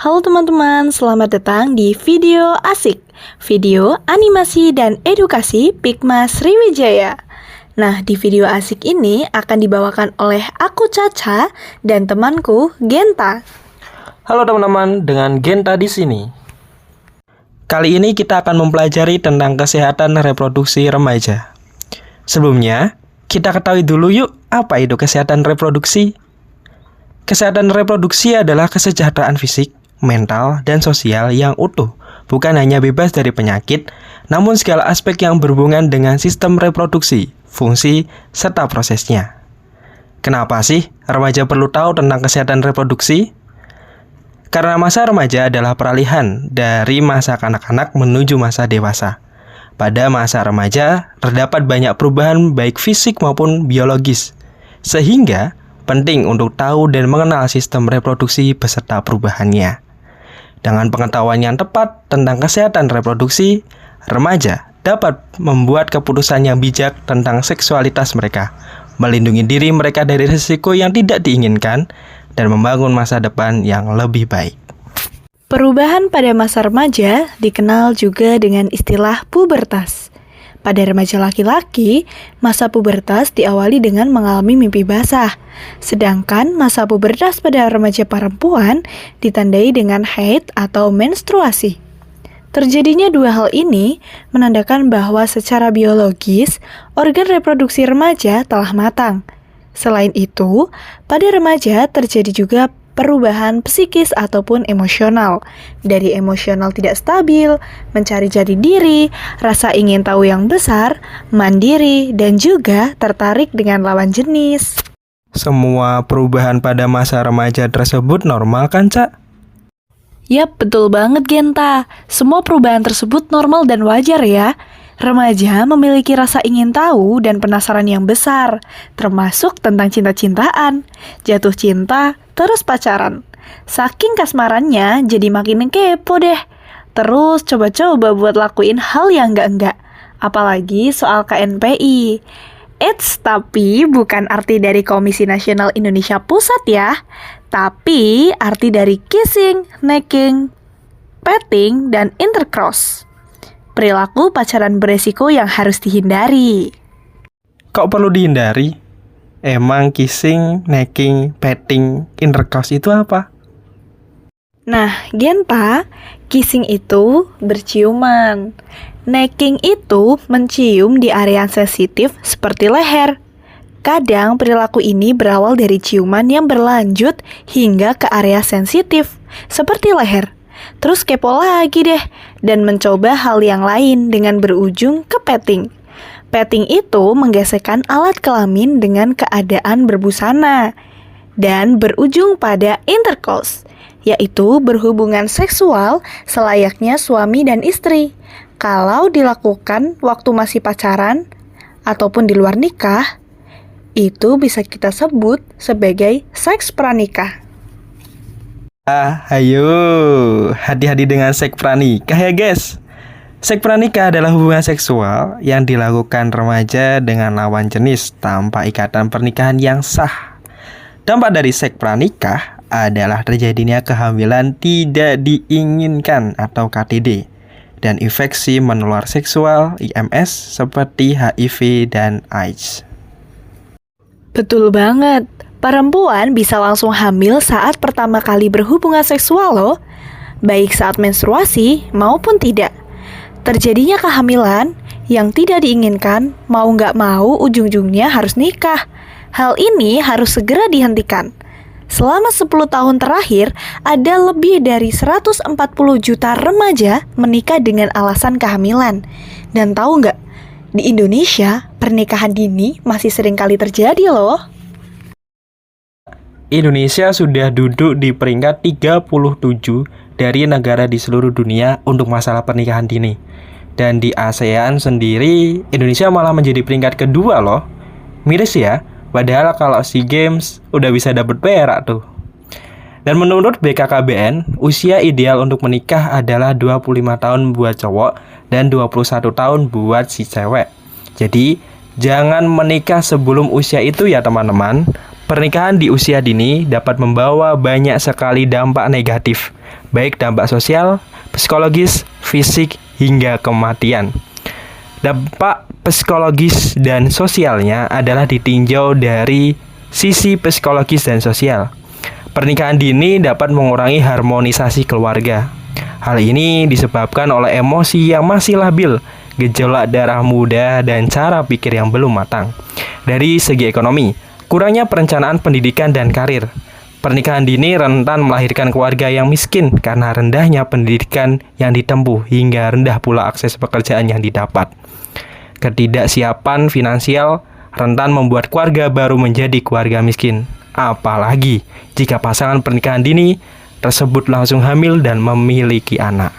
Halo teman-teman, selamat datang di video asik, video animasi dan edukasi Pikma Sriwijaya. Nah, di video asik ini akan dibawakan oleh aku Caca dan temanku Genta. Halo teman-teman, dengan Genta di sini. Kali ini kita akan mempelajari tentang kesehatan reproduksi remaja. Sebelumnya, kita ketahui dulu yuk, apa itu kesehatan reproduksi? Kesehatan reproduksi adalah kesejahteraan fisik, mental, dan sosial yang utuh, bukan hanya bebas dari penyakit, namun segala aspek yang berhubungan dengan sistem reproduksi, fungsi, serta prosesnya. Kenapa sih remaja perlu tahu tentang kesehatan reproduksi? Karena masa remaja adalah peralihan dari masa kanak-kanak menuju masa dewasa. Pada masa remaja, terdapat banyak perubahan baik fisik maupun biologis, sehingga penting untuk tahu dan mengenal sistem reproduksi beserta perubahannya. Dengan pengetahuan yang tepat tentang kesehatan reproduksi, remaja dapat membuat keputusan yang bijak tentang seksualitas mereka, melindungi diri mereka dari risiko yang tidak diinginkan, dan membangun masa depan yang lebih baik. Perubahan pada masa remaja dikenal juga dengan istilah pubertas. Pada remaja laki-laki, masa pubertas diawali dengan mengalami mimpi basah. Sedangkan masa pubertas pada remaja perempuan ditandai dengan haid atau menstruasi. Terjadinya dua hal ini menandakan bahwa secara biologis, organ reproduksi remaja telah matang. Selain itu, pada remaja terjadi juga perubahan psikis ataupun emosional. Dari emosional tidak stabil, mencari jati diri, rasa ingin tahu yang besar, mandiri, dan juga tertarik dengan lawan jenis. Semua perubahan pada masa remaja tersebut normal kan, Cak? Yap, betul banget Genta. Semua perubahan tersebut normal dan wajar ya. Remaja memiliki rasa ingin tahu dan penasaran yang besar, termasuk tentang cinta-cintaan, jatuh cinta, terus pacaran. Saking kasmarannya, jadi makin kepo deh. Terus coba-coba buat lakuin hal yang enggak-enggak. Apalagi soal KNPI. Eits, tapi bukan arti dari Komisi Nasional Indonesia Pusat ya. Tapi arti dari kissing, necking, petting, dan intercourse. Perilaku pacaran beresiko yang harus dihindari. Kok perlu dihindari? Emang kissing, necking, petting, intercourse itu apa? Nah, Genta, kissing itu berciuman. Necking itu mencium di area sensitif seperti leher. Kadang perilaku ini berawal dari ciuman yang berlanjut hingga ke area sensitif, seperti leher. Terus kepo lagi deh, dan mencoba hal yang lain dengan berujung ke petting. Petting itu menggesekkan alat kelamin dengan keadaan berbusana. Dan berujung pada intercourse, yaitu berhubungan seksual selayaknya suami dan istri. Kalau dilakukan waktu masih pacaran, ataupun di luar nikah, itu bisa kita sebut sebagai seks pranikah. Ayo, hati-hati dengan seks pranikah ya guys. Seks pranikah adalah hubungan seksual yang dilakukan remaja dengan lawan jenis tanpa ikatan pernikahan yang sah. Dampak dari seks pranikah adalah terjadinya kehamilan tidak diinginkan atau KTD dan infeksi menular seksual IMS seperti HIV dan AIDS. Betul banget. Perempuan bisa langsung hamil saat pertama kali berhubungan seksual loh, baik saat menstruasi maupun tidak. Terjadinya kehamilan yang tidak diinginkan, mau nggak mau ujung-ujungnya harus nikah. Hal ini harus segera dihentikan. Selama 10 tahun terakhir, ada lebih dari 140 juta remaja menikah dengan alasan kehamilan. Dan tahu nggak, di Indonesia pernikahan dini masih sering kali terjadi loh. Indonesia sudah duduk di peringkat 37 dari negara di seluruh dunia untuk masalah pernikahan dini. Dan di ASEAN sendiri, Indonesia malah menjadi peringkat kedua loh. Miris ya, padahal kalau SEA Games udah bisa dapet perak tuh. Dan menurut BKKBN, usia ideal untuk menikah adalah 25 tahun buat cowok dan 21 tahun buat si cewek. Jadi, jangan menikah sebelum usia itu ya teman-teman. Pernikahan di usia dini dapat membawa banyak sekali dampak negatif, baik dampak sosial, psikologis, fisik, hingga kematian. Dampak psikologis dan sosialnya adalah ditinjau dari sisi psikologis dan sosial. Pernikahan dini dapat mengurangi harmonisasi keluarga. Hal ini disebabkan oleh emosi yang masih labil, gejolak darah muda, dan cara pikir yang belum matang. Dari segi ekonomi, kurangnya perencanaan pendidikan dan karir. Pernikahan dini rentan melahirkan keluarga yang miskin karena rendahnya pendidikan yang ditempuh hingga rendah pula akses pekerjaan yang didapat. Ketidaksiapan finansial rentan membuat keluarga baru menjadi keluarga miskin. Apalagi jika pasangan pernikahan dini tersebut langsung hamil dan memiliki anak.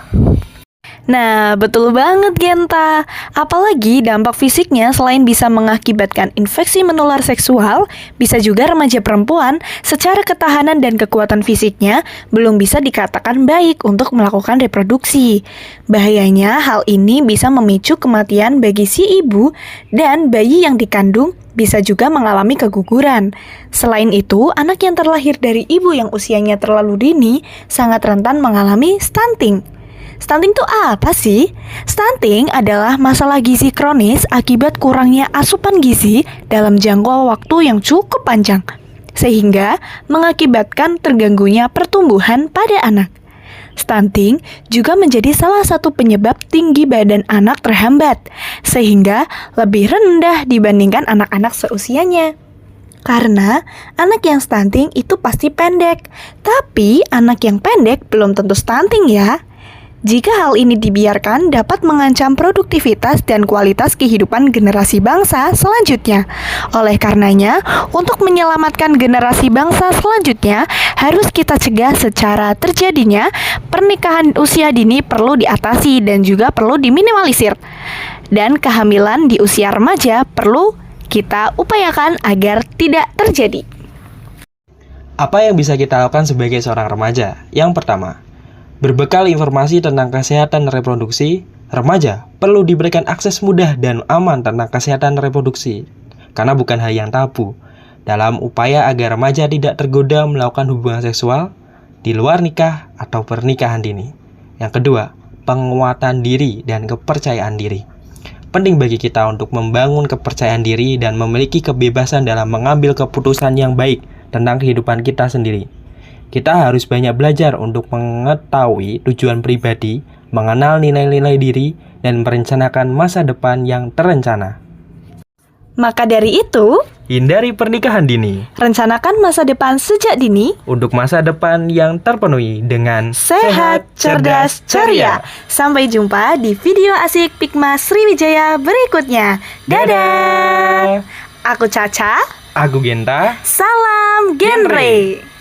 Nah, betul banget Genta. Apalagi dampak fisiknya selain bisa mengakibatkan infeksi menular seksual, bisa juga remaja perempuan secara ketahanan dan kekuatan fisiknya belum bisa dikatakan baik untuk melakukan reproduksi. Bahayanya hal ini bisa memicu kematian bagi si ibu dan bayi yang dikandung bisa juga mengalami keguguran. Selain itu, anak yang terlahir dari ibu yang usianya terlalu dini sangat rentan mengalami stunting. Stunting itu apa sih? Stunting adalah masalah gizi kronis akibat kurangnya asupan gizi dalam jangka waktu yang cukup panjang, sehingga mengakibatkan terganggunya pertumbuhan pada anak. Stunting juga menjadi salah satu penyebab tinggi badan anak terhambat, sehingga lebih rendah dibandingkan anak-anak seusianya. Karena anak yang stunting itu pasti pendek, tapi anak yang pendek belum tentu stunting ya. Jika hal ini dibiarkan dapat mengancam produktivitas dan kualitas kehidupan generasi bangsa selanjutnya. Oleh karenanya, untuk menyelamatkan generasi bangsa selanjutnya, harus kita cegah secara terjadinya pernikahan usia dini perlu diatasi dan juga perlu diminimalisir. Dan kehamilan di usia remaja perlu kita upayakan agar tidak terjadi. Apa yang bisa kita lakukan sebagai seorang remaja? Yang pertama, berbekal informasi tentang kesehatan reproduksi, remaja perlu diberikan akses mudah dan aman tentang kesehatan reproduksi, karena bukan hal yang tabu, dalam upaya agar remaja tidak tergoda melakukan hubungan seksual di luar nikah atau pernikahan dini. Yang kedua, penguatan diri dan kepercayaan diri. Penting bagi kita untuk membangun kepercayaan diri dan memiliki kebebasan dalam mengambil keputusan yang baik tentang kehidupan kita sendiri. Kita harus banyak belajar untuk mengetahui tujuan pribadi, mengenal nilai-nilai diri, dan merencanakan masa depan yang terencana. Maka dari itu, hindari pernikahan dini. Rencanakan masa depan sejak dini Untuk masa depan yang terpenuhi dengan sehat, cerdas, ceria. Sampai jumpa di video asik Pikma Sriwijaya berikutnya. Dadah! Aku Caca. Aku Genta. Salam genre.